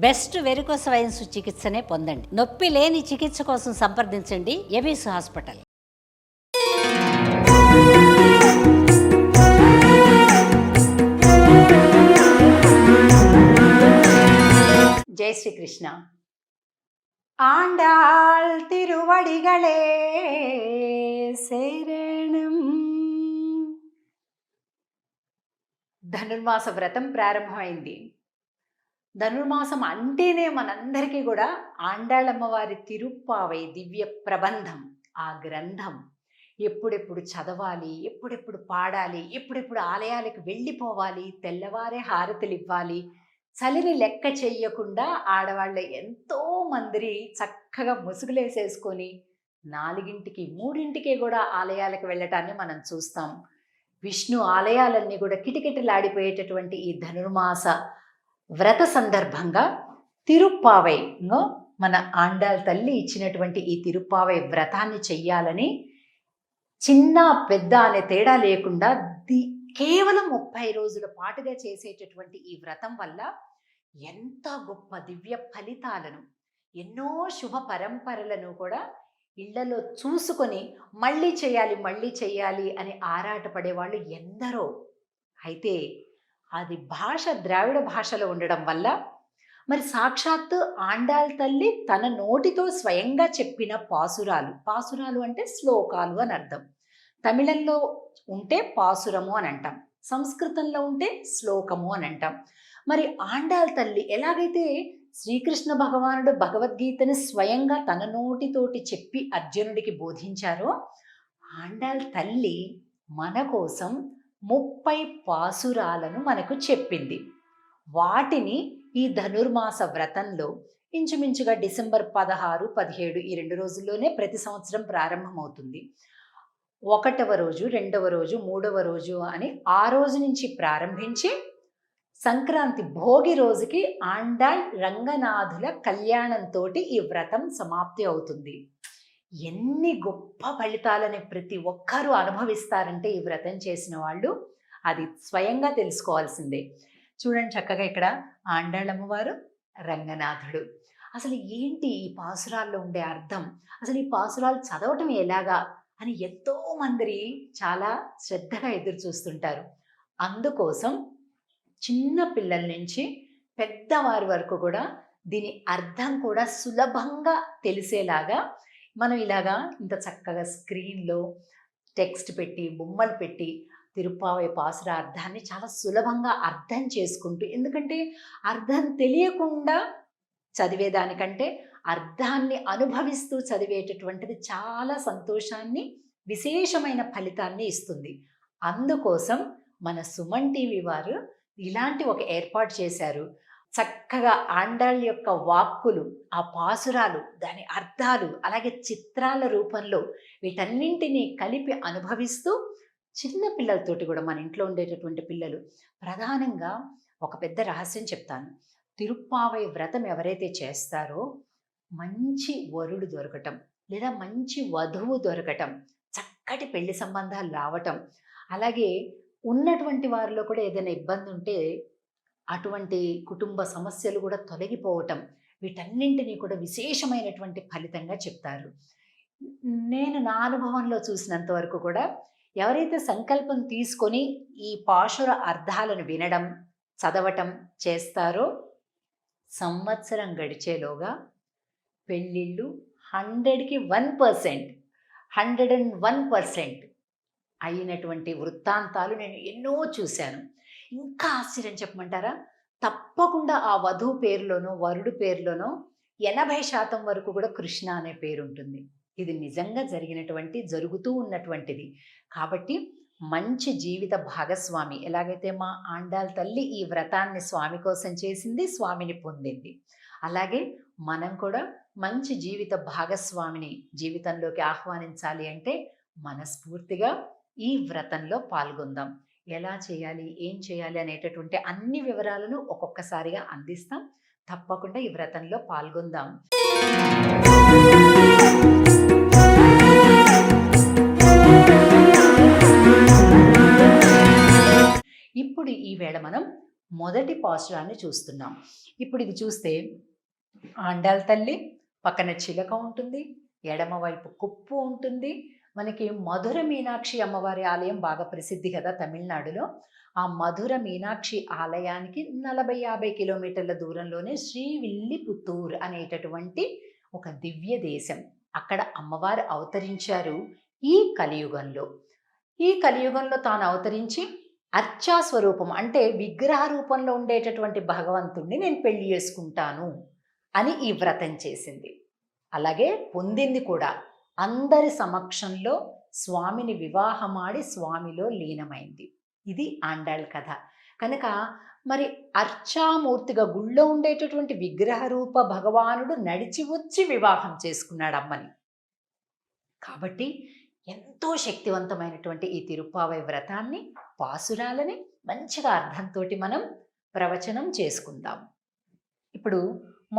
Best varicose wines చికిత్సనే పొందండి. నొప్పి లేని చికిత్స కోసం సంప్రదించండి ఎబిస్ హాస్పిటల్. జై శ్రీకృష్ణ. ఆండాళ్ తిరువడిగళే శరణం. ధనుర్మాస వ్రతం ప్రారంభమైంది. ధనుర్మాసం అంటేనే మనందరికీ కూడా ఆండాళమ్మవారి తిరుప్పావై దివ్య ప్రబంధం, ఆ గ్రంథం ఎప్పుడెప్పుడు చదవాలి, ఎప్పుడెప్పుడు పాడాలి, ఎప్పుడెప్పుడు ఆలయాలకు వెళ్ళిపోవాలి, తెల్లవారే హారతులు ఇవ్వాలి, చలిని లెక్క చెయ్యకుండా ఆడవాళ్ళ ఎంతో మంది చక్కగా ముసుగులేసేసుకొని 4ంటికి 3ంటికే కూడా ఆలయాలకు వెళ్ళటాన్ని మనం చూస్తాం. విష్ణు ఆలయాలన్నీ కూడా కిటకిటలాడిపోయేటటువంటి ఈ ధనుర్మాస వ్రత సందర్భంగా తిరుప్పావైలో మన ఆండాళ్ తల్లి ఇచ్చినటువంటి ఈ తిరుప్పావై వ్రతాన్ని చెయ్యాలని చిన్న పెద్ద అనే తేడా లేకుండా కేవలం 30 రోజుల పాటుగా చేసేటటువంటి ఈ వ్రతం వల్ల ఎంత గొప్ప దివ్య ఫలితాలను, ఎన్నో శుభ పరంపరలను కూడా ఇళ్లలో చూసుకొని మళ్ళీ చేయాలి అని ఆరాటపడేవాళ్ళు ఎందరో. అయితే అది భాష ద్రావిడ భాషలో ఉండడం వల్ల మరి సాక్షాత్తు ఆండాళ్ తల్లి తన నోటితో స్వయంగా చెప్పిన పాసురాలు అంటే శ్లోకాలు అని అర్థం. తమిళంలో ఉంటే పాసురము అని అంటాం, సంస్కృతంలో ఉంటే శ్లోకము అని అంటాం. మరి ఆండాళ్ తల్లి ఎలాగైతే శ్రీకృష్ణ భగవానుడు భగవద్గీతని స్వయంగా తన నోటితోటి చెప్పి అర్జునుడికి బోధించారో, ఆండాళ్ తల్లి మన కోసం 30 పాసురాలను మనకు చెప్పింది. వాటిని ఈ ధనుర్మాస వ్రతంలో ఇంచుమించుగా డిసెంబర్ 16, 17 ఈ 2 రోజుల్లోనే ప్రతి సంవత్సరం ప్రారంభమవుతుంది. 1వ రోజు, 2వ రోజు, 3వ రోజు అని ఆ రోజు నుంచి ప్రారంభించి సంక్రాంతి భోగి రోజుకి ఆండాళ్ రంగనాథుల కళ్యాణంతో ఈ వ్రతం సమాప్తి అవుతుంది. ఎన్ని గొప్ప ఫలితాలని ప్రతి ఒక్కరూ అనుభవిస్తారంటే ఈ వ్రతం చేసిన వాళ్ళు అది స్వయంగా తెలుసుకోవాల్సిందే. చూడండి చక్కగా ఇక్కడ ఆండాళ్ అమ్మవారు, రంగనాథుడు. అసలు ఏంటి ఈ పాసురాల్లో ఉండే అర్థం, అసలు ఈ పాసురాలు చదవటం ఎలాగా అని ఎంతో మంది చాలా శ్రద్ధగా ఎదురు చూస్తుంటారు. అందుకోసం చిన్న పిల్లల నుంచి పెద్దవారి వరకు కూడా దీని అర్థం కూడా సులభంగా తెలిసేలాగా మనం ఇలాగా ఇంత చక్కగా స్క్రీన్లో టెక్స్ట్ పెట్టి, బొమ్మలు పెట్టి తిరుప్పావై పాసుర అర్థాన్ని చాలా సులభంగా అర్థం చేసుకుంటూ, ఎందుకంటే అర్థం తెలియకుండా చదివేదానికంటే అర్థాన్ని అనుభవిస్తూ చదివేటటువంటిది చాలా సంతోషాన్ని, విశేషమైన ఫలితాన్ని ఇస్తుంది. అందుకోసం మన సుమన్ టీవీ వారు ఇలాంటి ఒక ఏర్పాటు చేశారు. చక్కగా ఆండాళ్ యొక్క వాక్కులు, ఆ పాసురాలు, దాని అర్థాలు, అలాగే చిత్రాల రూపంలో వీటన్నింటినీ కలిపి అనుభవిస్తూ చిన్న పిల్లలతోటి కూడా, మన ఇంట్లో ఉండేటటువంటి పిల్లలు ప్రధానంగా ఒక పెద్ద రహస్యం చెప్తాను. తిరుప్పావై వ్రతం ఎవరైతే చేస్తారో మంచి వరుడు దొరకటం, లేదా మంచి వధువు దొరకటం, చక్కటి పెళ్లి సంబంధాలు రావటం, అలాగే ఉన్నటువంటి వారిలో కూడా ఏదైనా ఇబ్బంది ఉంటే అటువంటి కుటుంబ సమస్యలు కూడా తొలగిపోవటం, వీటన్నింటినీ కూడా విశేషమైనటువంటి ఫలితంగా చెప్తారు. నేను నా అనుభవంలో చూసినంత వరకు కూడా ఎవరైతే సంకల్పం తీసుకొని ఈ పాశుర అర్థాలను వినడం, చదవటం చేస్తారో సంవత్సరం గడిచేలోగా పెళ్ళిళ్ళు 100కి 101% అయినటువంటి వృత్తాంతాలు నేను ఎన్నో చూశాను. ఇంకా ఆశ్చర్యం చెప్పమంటారా, తప్పకుండా ఆ వధువు పేరులోనో వరుడు పేరులోనో 80% వరకు కూడా కృష్ణ అనే పేరు ఉంటుంది. ఇది నిజంగా జరుగుతూ ఉన్నటువంటిది. కాబట్టి మంచి జీవిత భాగస్వామి, ఎలాగైతే మా ఆండాళ్ తల్లి ఈ వ్రతాన్ని స్వామి కోసం చేసింది, స్వామిని పొందింది, అలాగే మనం కూడా మంచి జీవిత భాగస్వామిని జీవితంలోకి ఆహ్వానించాలి అంటే మనస్ఫూర్తిగా ఈ వ్రతంలో పాల్గొందాం. ఎలా చేయాలి, ఏం చేయాలి అనేటటువంటి అన్ని వివరాలను ఒక్కొక్కసారిగా అందిస్తాం. తప్పకుండా ఈ వ్రతంలో పాల్గొందాం. ఇప్పుడు ఈ వేళ మనం మొదటి పాసురాన్ని చూస్తున్నాం. ఇప్పుడు ఇది చూస్తే ఆండాళ్ తల్లి పక్కన చిలక ఉంటుంది, ఎడమవైపు కుప్పు ఉంటుంది. మనకి మధుర మీనాక్షి అమ్మవారి ఆలయం బాగా ప్రసిద్ధి కదా తమిళనాడులో. ఆ మధుర మీనాక్షి ఆలయానికి 40-50 కిలోమీటర్ల దూరంలోనే శ్రీవిల్లిపుత్తూర్ అనేటటువంటి ఒక దివ్య దేశం. అక్కడ అమ్మవారు అవతరించారు ఈ కలియుగంలో. ఈ కలియుగంలో తాను అవతరించి అర్చా స్వరూపం అంటే విగ్రహ రూపంలో ఉండేటటువంటి భగవంతుణ్ణి నేను పెళ్లి చేసుకుంటాను అని ఈ వ్రతం చేసింది. అలాగే పొందింది కూడా. అందరి సమక్షంలో స్వామిని వివాహమాడి స్వామిలో లీనమైంది. ఇది ఆండాళ్ కథ. కనుక మరి అర్చామూర్తిగా గుళ్ళో ఉండేటటువంటి విగ్రహ రూప భగవానుడు నడిచి వచ్చి వివాహం చేసుకున్నాడు అమ్మని. కాబట్టి ఎంతో శక్తివంతమైనటువంటి ఈ తిరుప్పావై వ్రతాన్ని, పాసురాలని మంచిగా అర్థంతో మనం ప్రవచనం చేసుకుందాం. ఇప్పుడు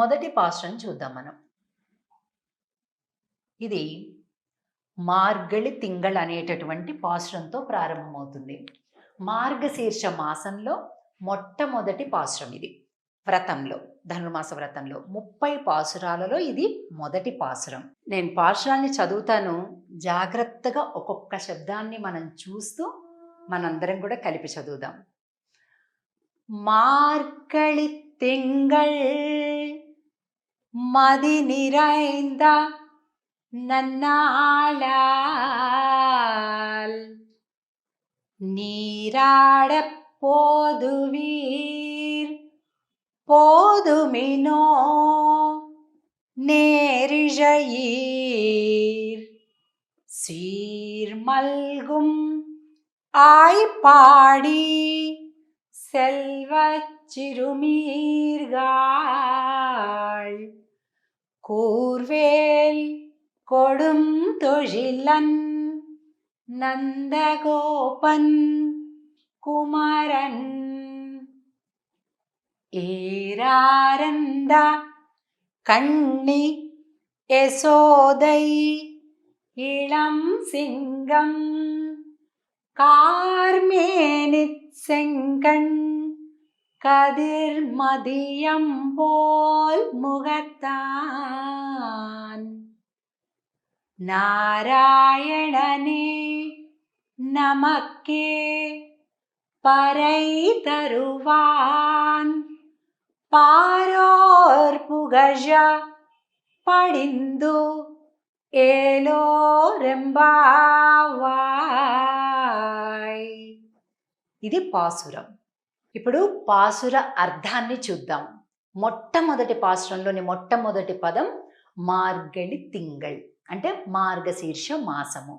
మొదటి పాసురం చూద్దాం మనం. ఇది మార్గళి తింగళ్ అనేటటువంటి పాసురంతో ప్రారంభమవుతుంది. మార్గశీర్ష మాసంలో మొట్టమొదటి పాసురం ఇది. వ్రతంలో, ధనుర్మాస వ్రతంలో 30 పాసురాలలో ఇది మొదటి పాసురం. నేను పాసురాన్ని చదువుతాను, జాగ్రత్తగా ఒక్కొక్క శబ్దాన్ని మనం చూస్తూ మనందరం కూడా కలిపి చదువుదాం. మార్గళి తింగళ్ మది நிறைந்த நன்னாளால் நீராடப் போதுவீர் போதுமினோ நேரிழையீர் சீர்மல்கும் ஆய்ப்பாடி செல்வச் சிறுமீர்காள் கூர்வேல் கொடும் தொழிலன் நந்தகோபன் குமரன் ஏராரந்த கண்ணி யசோதை இளம் சிங்கம் கார்மேனிச் செங்கண் கதிர் மதியம் போல் முகத்தான் நாராயணனே நமக்கே பறை தருவான் பாரோர் புகழ படிந்து ఏలోరెంబావాయ్. ఇది పాసురం. ఇప్పుడు పాసుర అర్థాన్ని చూద్దాం. మొట్టమొదటి పాసురంలోని మొట్టమొదటి పదం మార్గళి తింగళ్ అంటే మార్గశీర్ష మాసము.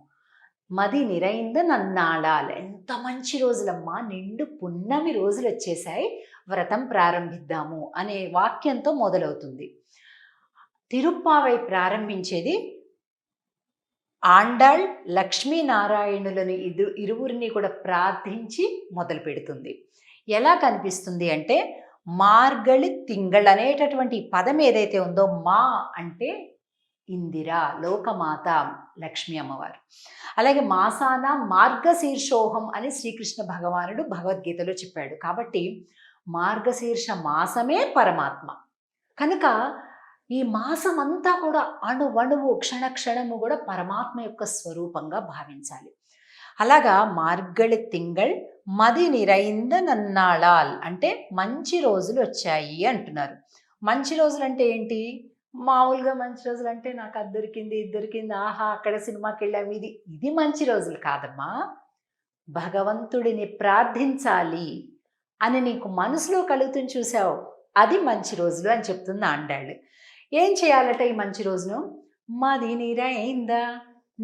మది నిరైంద నన్నాళాల్, ఎంత మంచి రోజులమ్మా, నిండు పున్నమి రోజులు వచ్చేసాయి, వ్రతం ప్రారంభిద్దాము అనే వాక్యంతో మొదలవుతుంది. తిరుప్పావై ప్రారంభించేది ఆండాళ్ లక్ష్మీనారాయణులను ఇరువురిని కూడా ప్రార్థించి మొదలు పెడుతుంది. ఎలా కనిపిస్తుంది అంటే మార్గళి తింగళ్ అనేటటువంటి పదం ఏదైతే ఉందో, మా అంటే ఇందిర, లోకమాత లక్ష్మీ అమ్మవారు. అలాగే మాసాన మార్గశీర్షోహం అని శ్రీకృష్ణ భగవానుడు భగవద్గీతలో చెప్పాడు. కాబట్టి మార్గశీర్ష మాసమే పరమాత్మ. కనుక ఈ మాసం అంతా కూడా అణువణువు క్షణక్షణము కూడా పరమాత్మ యొక్క స్వరూపంగా భావించాలి. అలాగా మార్గళి తింగళ్ మది నిరైంద నన్నాళాల్ అంటే మంచి రోజులు వచ్చాయి అంటున్నారు. మంచి రోజులు అంటే ఏంటి? మామూలుగా మంచి రోజులు అంటే నాకు అది దొరికింది, ఇది దొరికింది, ఆహా అక్కడ సినిమాకి వెళ్ళాము, ఇది మంచి రోజులు కాదమ్మా. భగవంతుడిని ప్రార్థించాలి అని నీకు మనసులో కలుగుతుంది చూసావు, అది మంచి రోజులు అని చెప్తుంది ఆండాళ్ళు. ఏం చేయాలట ఈ మంచి రోజును? మది నిరైంద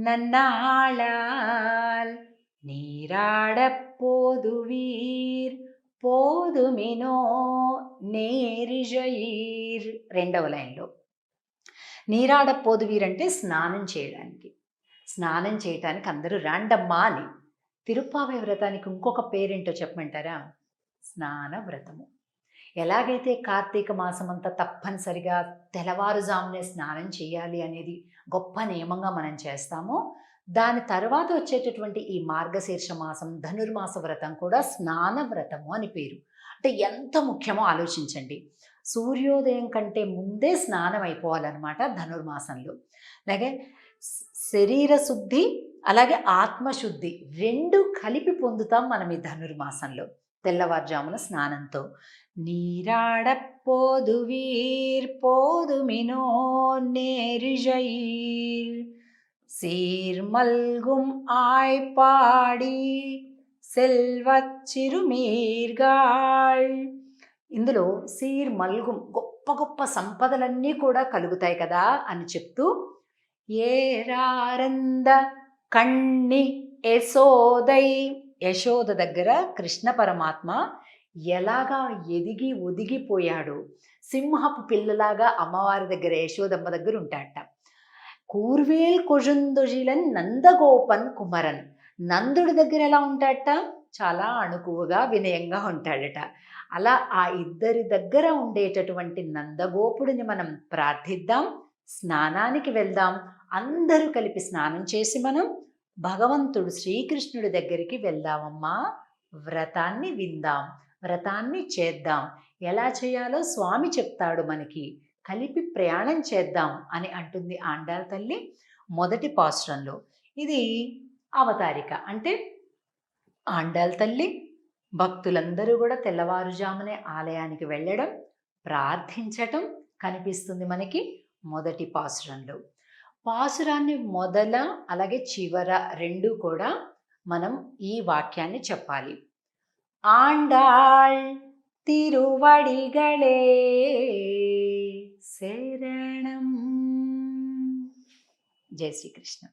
నన్నాళాల్ నీరాడప్ పోదువీర్ పోదుమినో నేరిజయీర్. రెండవ లైన్లో నీరాడప్ పోదువీర్ అంటే స్నానం చేయడానికి. స్నానం చేయటానికి అందరూ రాండమ్మా అని. తిరుప్పావై వ్రతానికి ఇంకొక పేరేంటో చెప్పమంటారా? స్నాన వ్రతము. ఎలాగైతే కార్తీక మాసం అంతా తప్పనిసరిగా తెల్లవారుజామునే స్నానం చేయాలి అనేది గొప్ప నియమంగా మనం చేస్తామో, దాని తర్వాత వచ్చేటటువంటి ఈ మార్గశీర్ష మాసం ధనుర్మాస వ్రతం కూడా స్నాన వ్రతము అని పేరు. అంటే అంటే ఎంత ముఖ్యమో ఆలోచించండి. సూర్యోదయం కంటే ముందే స్నానం అయిపోవాలన్నమాట ధనుర్మాసంలో. అలాగే స్ శరీర శుద్ధి, అలాగే ఆత్మశుద్ధి 2 కలిపి పొందుతాం మనం ఈ ధనుర్మాసంలో. తెల్లవారుజామున స్నానంతో. "నీరాడప్ పోదువీర్ పోదుమినో நேரிழையீர் சீர்மல்கும் ஆய்ப்பாடி సెల్వత్ చిరుమీర్గాళ్." ఇందులో సీర్ మల్గుం గొప్ప గొప్ప సంపదలన్నీ కూడా కలుగుతాయి కదా అని చెప్తూ, ఏరారంద కణ్ణి యశోదై, యశోద దగ్గర కృష్ణ పరమాత్మ ఎలాగా ఎదిగి ఒదిగిపోయాడు, సింహపు పిల్లలాగా అమ్మవారి దగ్గర యశోదమ్మ దగ్గర ఉంటాడట. కూర్వేల్ కొజుందొజిలన్ నందగోపన్ కుమరన్, నందుడి దగ్గర ఎలా ఉంటాడట, చాలా అణుకువగా వినయంగా ఉంటాడట. అలా ఆ ఇద్దరి దగ్గర ఉండేటటువంటి నందగోపుడిని మనం ప్రార్థిద్దాం, స్నానానికి వెళ్దాం. అందరూ కలిపి స్నానం చేసి మనం భగవంతుడు శ్రీకృష్ణుడి దగ్గరికి వెళ్దామమ్మా. వ్రతాన్ని విందాం, వ్రతాన్ని చేద్దాం. ఎలా చేయాలో స్వామి చెప్తాడు మనకి. కలిపి ప్రయాణం చేద్దాం అని అంటుంది ఆండాళ్ తల్లి మొదటి పాసురంలో. ఇది అవతారిక. అంటే ఆండాళ్ తల్లి భక్తులందరూ కూడా తెల్లవారుజామునే ఆలయానికి వెళ్ళడం, ప్రార్థించటం కనిపిస్తుంది మనకి మొదటి పాసురంలో. పాసురాన్ని మొదల అలాగే చివర 2 కూడా మనం ఈ వాక్యాన్ని చెప్పాలి. ఆండాళ్ తిరువడిగళే శరణం. జై శ్రీకృష్ణ.